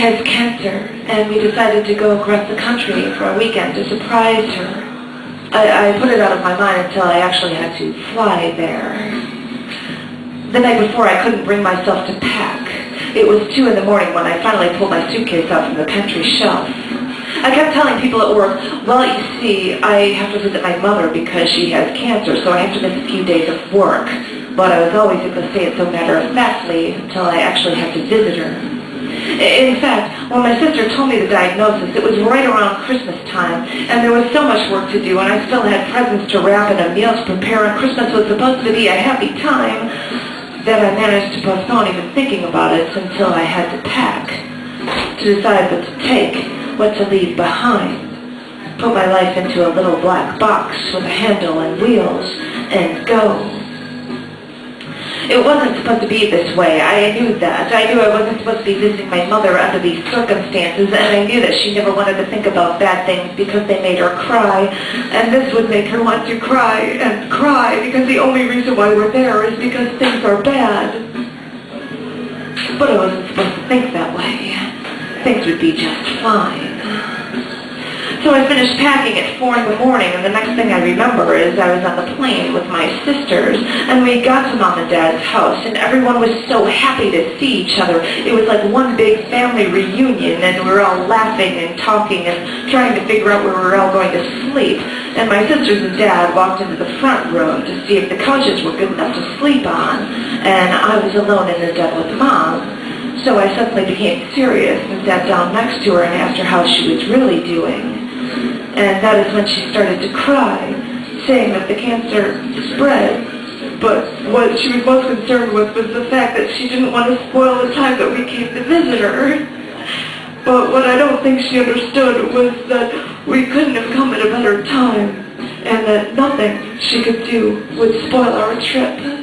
has cancer, and we decided to go across the country for a weekend to surprise her. I put it out of my mind until I actually had to fly there. The night before, I couldn't bring myself to pack. It was 2 in the morning when I finally pulled my suitcase out from the pantry shelf. I kept telling people at work, well, you see, I have to visit my mother because she has cancer, so I have to miss a few days of work. But I was always able to say it so matter-of-factly until I actually had to visit her. In fact, when my sister told me the diagnosis, it was right around Christmas time, and there was so much work to do, and I still had presents to wrap and a meal to prepare, and Christmas was supposed to be a happy time, that I managed to postpone even thinking about it until I had to pack, to decide what to take, what to leave behind, put my life into a little black box with a handle and wheels, and go. It wasn't supposed to be this way. I knew that. I knew I wasn't supposed to be visiting my mother under these circumstances, and I knew that she never wanted to think about bad things because they made her cry, and this would make her want to cry and cry because the only reason why we're there is because things are bad. But I wasn't supposed to think that way. Things would be just fine. So I finished packing at 4 in the morning, and the next thing I remember is I was on the plane with my sisters, and we got to Mom and Dad's house, and everyone was so happy to see each other. It was like one big family reunion, and we were all laughing and talking and trying to figure out where we were all going to sleep. And my sisters and Dad walked into the front room to see if the couches were good enough to sleep on, and I was alone in the den with Mom. So I suddenly became serious and sat down next to her and asked her how she was really doing. And that is when she started to cry, saying that the cancer spread. But what she was most concerned with was the fact that she didn't want to spoil the time that we came to visit her. But what I don't think she understood was that we couldn't have come at a better time, and that nothing she could do would spoil our trip.